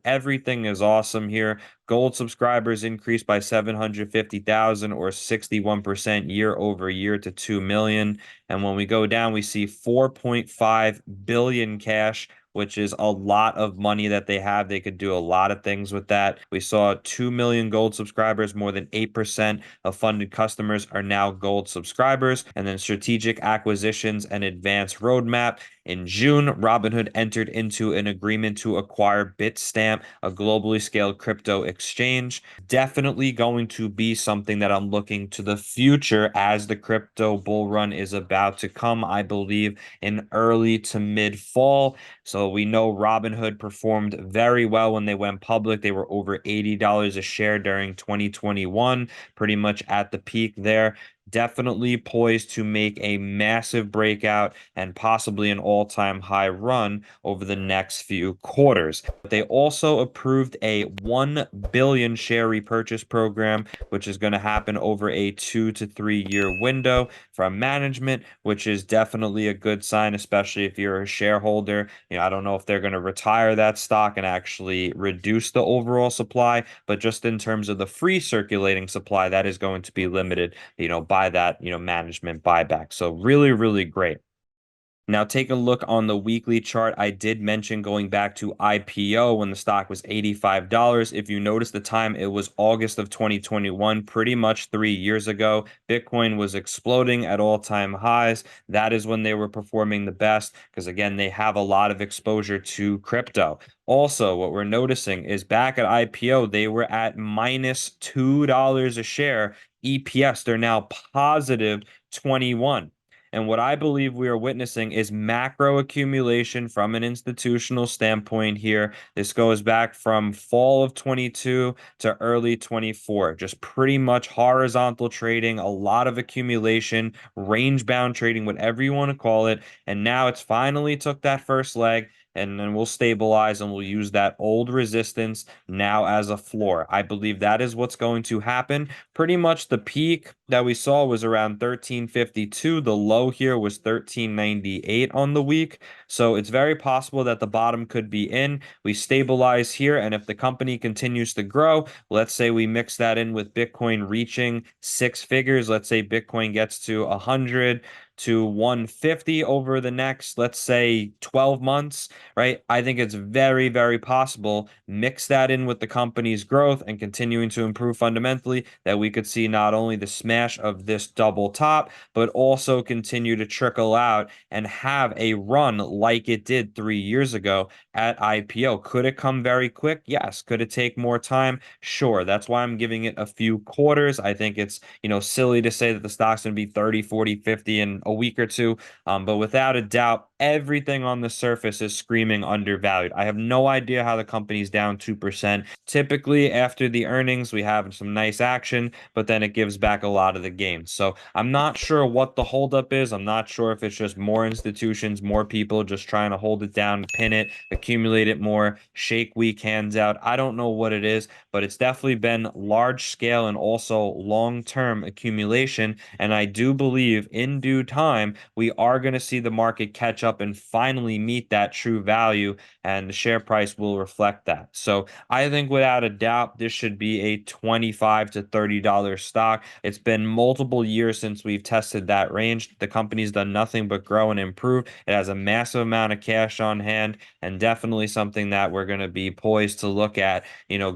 Everything is awesome here. Gold subscribers increased by 750,000 or 61% year over year to 2 million. And when we go down, we see 4.5 billion cash, which is a lot of money that they have. They could do a lot of things with that. We saw 2 million gold subscribers, more than 8% of funded customers are now gold subscribers. And then strategic acquisitions and advanced roadmap. In June, Robinhood entered into an agreement to acquire Bitstamp, a globally scaled crypto exchange. Definitely going to be something that I'm looking to the future as the crypto bull run is about to come, I believe, in early to mid fall. So we know Robinhood performed very well when they went public. They were over $80 a share during 2021, pretty much at the peak there. Definitely poised to make a massive breakout and possibly an all-time high run over the next few quarters. They also approved a 1 billion share repurchase program, which is going to happen over a 2 to 3 year window from management, which is definitely a good sign, especially if you're a shareholder. I don't know if they're going to retire that stock and actually reduce the overall supply, but just in terms of the free circulating supply, that is going to be limited, by that, management buyback. So really, really great. Now, take a look on the weekly chart. I did mention going back to IPO when the stock was $85. If you notice the time, it was August of 2021, pretty much 3 years ago. Bitcoin was exploding at all-time highs. That is when they were performing the best because, again, they have a lot of exposure to crypto. Also, what we're noticing is back at IPO, they were at minus $2 a share. EPS, they're now positive 21. And what I believe we are witnessing is macro accumulation from an institutional standpoint here. This goes back from fall of 22 to early 24. Just pretty much horizontal trading, a lot of accumulation, range bound trading, whatever you want to call it. And now it's finally took that first leg. And then we'll stabilize and we'll use that old resistance now as a floor. I believe that is what's going to happen. Pretty much the peak that we saw was around 1352. The low here was 1398 on the week. So it's very possible that the bottom could be in. We stabilize here. And if the company continues to grow, let's say we mix that in with Bitcoin reaching six figures. Let's say Bitcoin gets to 100 to 150 over the next, let's say, 12 months, right? I think it's very, very possible. Mix that in with the company's growth and continuing to improve fundamentally, that we could see not only the smash of this double top, but also continue to trickle out and have a run like it did 3 years ago at IPO. Could it come very quick? Yes. Could it take more time? Sure. That's why I'm giving it a few quarters. I think it's, silly to say that the stock's going to be 30, 40, 50 in a week or two. But without a doubt, everything on the surface is screaming undervalued. I have no idea how the company's down 2%. Typically, after the earnings, we have some nice action, but then it gives back a lot of the gains. So I'm not sure what the holdup is. I'm not sure if it's just more institutions, more people just trying to hold it down, pin it, accumulate it more, shake weak hands out. I don't know what it is, but it's definitely been large scale and also long-term accumulation. And I do believe in due time, we are going to see the market catch up and finally meet that true value, and the share price will reflect that. So I think without a doubt, this should be a $25 to $30 stock. It's been multiple years since we've tested that range. The company's done nothing but grow and improve. It has a massive amount of cash on hand, and definitely something that we're going to be poised to look at,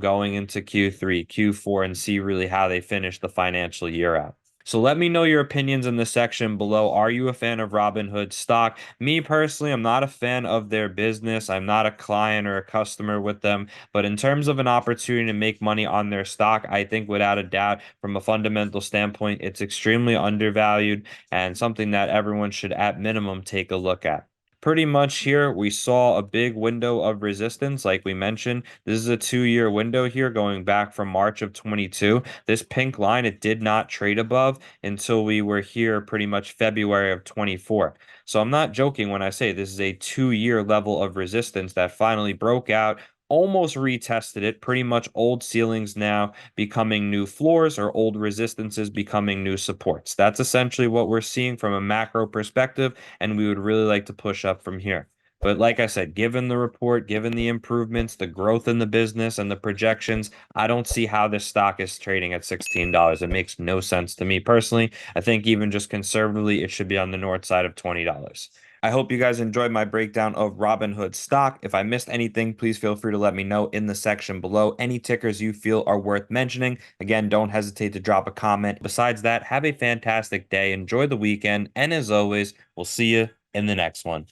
going into Q3, Q4, and see really how they finish the financial year out. So let me know your opinions in the section below. Are you a fan of Robinhood stock? Me personally, I'm not a fan of their business. I'm not a client or a customer with them. But in terms of an opportunity to make money on their stock, I think without a doubt, from a fundamental standpoint, it's extremely undervalued and something that everyone should at minimum take a look at. Pretty much here, we saw a big window of resistance, like we mentioned. This is a 2 year window here going back from March of 22. This pink line, it did not trade above until we were here pretty much February of 24. So I'm not joking when I say this is a 2 year level of resistance that finally broke out, almost retested it, pretty much old ceilings now becoming new floors or old resistances becoming new supports. That's essentially what we're seeing from a macro perspective, and we would really like to push up from here. But like I said, given the report, given the improvements, the growth in the business, and the projections, I don't see how this stock is trading at $16. It makes no sense to me personally. I think even just conservatively, it should be on the north side of $20. I hope you guys enjoyed my breakdown of Robinhood stock. If I missed anything, please feel free to let me know in the section below. Any tickers you feel are worth mentioning. Again, don't hesitate to drop a comment. Besides that, have a fantastic day. Enjoy the weekend. And as always, we'll see you in the next one.